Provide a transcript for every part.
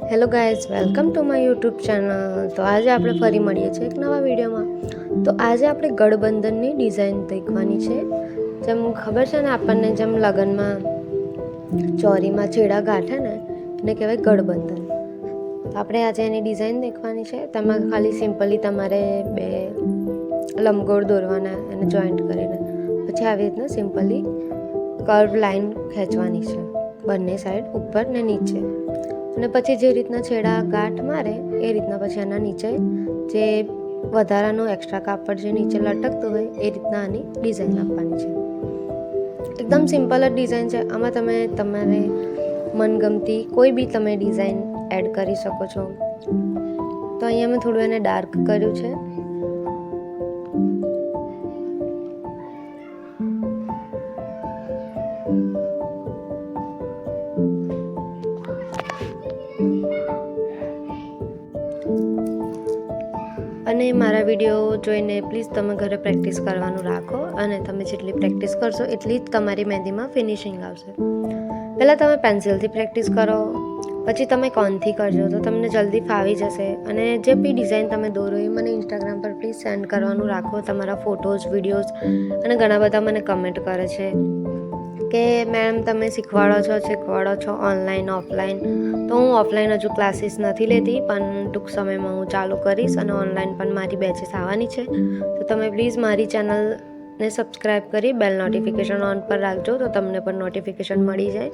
Hello guys, welcome to my YouTube channel. તો આજે આપણે ફરી મળીએ છીએ એક નવા વિડીયોમાં. તો આજે આપણે ગઠબંધનની ડિઝાઇન દેખવાની છે. જેમ ખબર છે ને આપણને, જેમ લગ્નમાં ચોરીમાં છેડા ગાંઠે ને એને કહેવાય ગઠબંધન. તો આપણે આજે એની ડિઝાઇન દેખવાની છે. તેમાં ખાલી સિમ્પલી તમારે બે લંબગોળ દોરવાના એને જોઈન્ટ કરીને, પછી આવી રીતના સિમ્પલી કર્વ લાઈન ખેંચવાની છે બંને સાઈડ, ઉપર ને નીચે. અને પછી જે રીતના છેડા ગાંઠ મારે એ રીતના પછી આના નીચે જે વધારાનું એક્સ્ટ્રા કાપડ જે નીચે લટકતું હોય એ રીતના આની ડિઝાઇન આપવાની છે. એકદમ સિમ્પલ જ ડિઝાઇન છે. આમાં તમે તમારે મનગમતી કોઈ બી તમે ડિઝાઇન એડ કરી શકો છો. તો અહીંયા મેં થોડું એને ડાર્ક કર્યું છે. અને મારા વિડીયો જોઈને પ્લીઝ તમે ઘરે પ્રેક્ટિસ કરવાનું રાખો, અને તમે જેટલી પ્રેક્ટિસ કરશો એટલી જ તમારી મહેંદીમાં ફિનિશિંગ આવશે. પહેલાં તમે પેન્સિલથી પ્રેક્ટિસ કરો, પછી તમે કોનથી કરજો તો તમને જલ્દી ફાવી જશે. અને જે બી ડિઝાઇન તમે દોરો એ મને ઇન્સ્ટાગ્રામ પર પ્લીઝ સેન્ડ કરવાનું રાખો, તમારા ફોટોઝ, વિડીયોઝ. અને ઘણા બધા મને કમેન્ટ કરે છે કે મેમ તમે શીખવાડો છો ઓનલાઈન, ઓફલાઈન. તો હું ઓફલાઈન હજુ ક્લાસીસ નથી લેતી, પણ ટૂંક સમયમાં હું ચાલુ કરીશ, અને ઓનલાઈન પણ મારી બેચીસ આવવાની છે. તો તમે પ્લીઝ મારી ચેનલને સબસ્ક્રાઈબ કરી બેલ નોટિફિકેશન ઓન પર રાખજો, તો તમને પણ નોટિફિકેશન મળી જાય.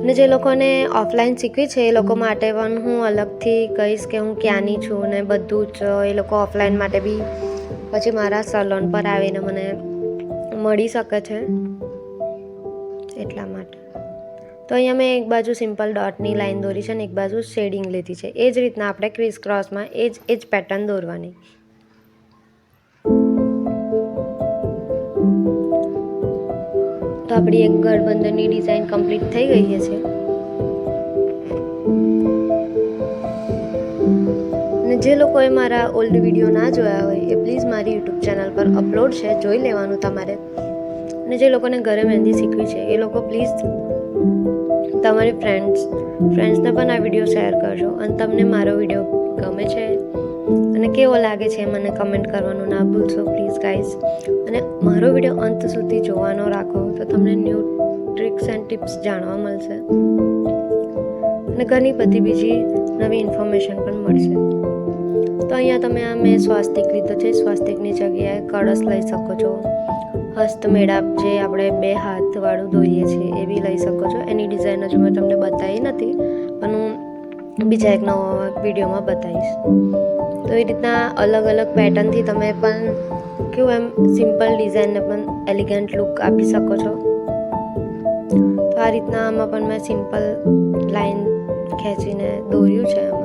અને જે લોકોને ઓફલાઈન શીખવી છે એ લોકો માટે પણ હું અલગથી કહીશ કે હું ક્યાંની છું ને બધું જ. એ લોકો ઓફલાઈન માટે બી પછી મારા સલોન પર આવીને મને મળી શકે છે, એટલા માટે. તો અહીંયા મેં એક બાજુ સિમ્પલ ડોટની લાઈન દોરી છે અને એક બાજુ શેડિંગ લીધી છે. એ જ રીતના આપણે ક્રિસ ક્રોસમાં એ જ પેટર્ન દોરવાની. તો આપણી એક ગઠબંધનની ડિઝાઇન કમ્પ્લીટ થઈ ગઈ છે. અને જે લોકોએ મારા ઓલ્ડ વિડીયો ના જોયા હોય એ પ્લીઝ મારી યુટ્યુબ ચેનલ પર અપલોડ છે, જોઈ લેવાનું તમારે. અને જે લોકોને ઘરે મહેંદી શીખવી છે એ લોકો પ્લીઝ તમારી ફ્રેન્ડ્સને પણ આ વિડીયો શેર કરજો. અને તમને મારો વિડીયો ગમે છે અને કેવો લાગે છે મને કમેન્ટ કરવાનું ના ભૂલશો પ્લીઝ ગાઈઝ. અને મારો વિડીયો અંત સુધી જોવાનો રાખો, તો તમને ન્યૂ ટ્રિક્સ એન્ડ ટિપ્સ જાણવા મળશે, અને ઘણી બધી બીજી નવી ઇન્ફોર્મેશન પણ મળશે. તો અહીંયા તમે મેં સ્વાસ્તિક લીધો છે. સ્વાસ્તિકની જગ્યાએ કળશ લઈ શકો છો. હસ્તમેળાપ જે આપણે બે હાથવાળું દોરીએ છીએ એ બી લઈ શકો છો. એની ડિઝાઇન હજુ મેં તમને બતાવી નથી, પણ હું બીજા એક નવા વિડીયોમાં બતાવીશ. તો એ રીતના અલગ અલગ પેટર્નથી તમે પણ કેવું એમ સિમ્પલ ડિઝાઇનને પણ એલિગન્ટ લુક આપી શકો છો. તો આ રીતના આમાં પણ મેં સિમ્પલ લાઈન ખેંચીને દોર્યું છે એમાં.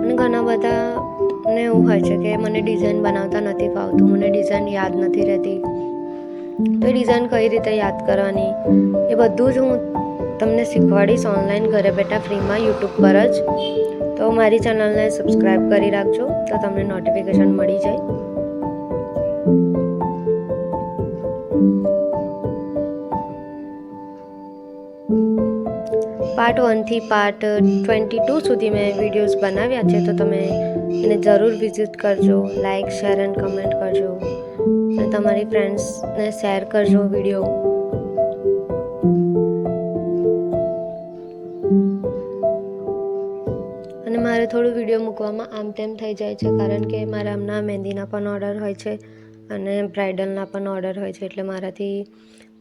અને ઘણા બધાને એવું હોય છે કે મને ડિઝાઇન બનાવતા નથી ફાવતું, મને ડિઝાઇન યાદ નથી રહેતી. તો એ ડિઝાઇન કઈ રીતે યાદ કરવાની એ બધું જ હું તમને શીખવાડીશ ઓનલાઈન, ઘરે બેઠા ફ્રીમાં, યુટ્યુબ પર જ. તો મારી ચેનલને સબસ્ક્રાઈબ કરી રાખજો, તો તમને નોટિફિકેશન મળી જાય. પાર્ટ 1 થી પાર્ટ 22 સુધી મેં વિડીયોઝ બનાવ્યા છે, તો તમે એને જરૂર વિઝિટ કરજો. લાઇક, શેર એન્ડ કમેન્ટ કરજો, અને તમારી ફ્રેન્ડ્સને શેર કરજો વિડીયો. અને મારે થોડું વિડીયો મૂકવામાં આમ તેમ થઈ જાય છે, કારણ કે મારા હમણાં મહેંદીના પણ ઓર્ડર હોય છે અને બ્રાઇડલના પણ ઓર્ડર હોય છે, એટલે મારાથી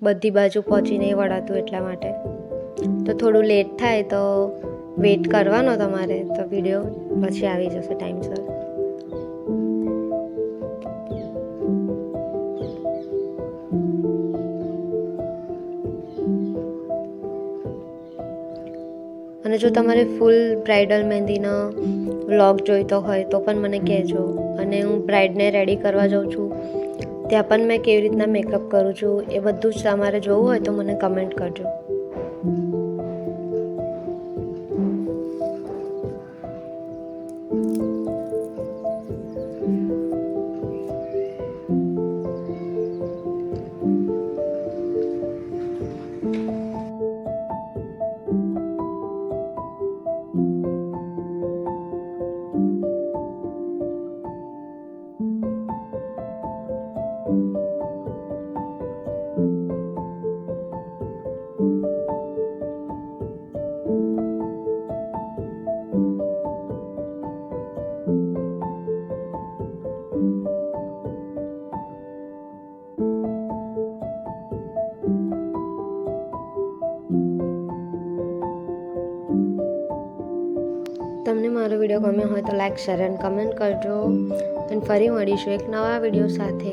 બધી બાજુ પહોંચી નહીં વળાતું, એટલા માટે. તો થોડું લેટ થાય તો વેઇટ કરવાનો તમારે, તો વિડીયો પછી આવી જશે ટાઈમસર. અને જો તમારે ફૂલ બ્રાઇડલ મહેંદીનો વ્લોગ જોઈતો હોય તો પણ મને કહેજો. અને હું બ્રાઇડને રેડી કરવા જાઉં છું, ત્યાં પણ મેં કેવી રીતના મેકઅપ કરું છું એ બધું જ તમારે જોવું હોય તો મને કમેન્ટ કરજો. તમને મારો વિડીયો ગમ્યો હોય તો લાઈક શેર એન્ડ કમેન્ટ કરજો. અને ફરી મળીશું એક નવા વિડીયો સાથે.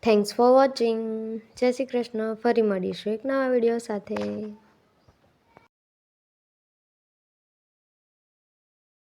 Thanks for watching. જય શ્રી કૃષ્ણ. ફરી મળીશું એક નવા વિડીયો સાથે.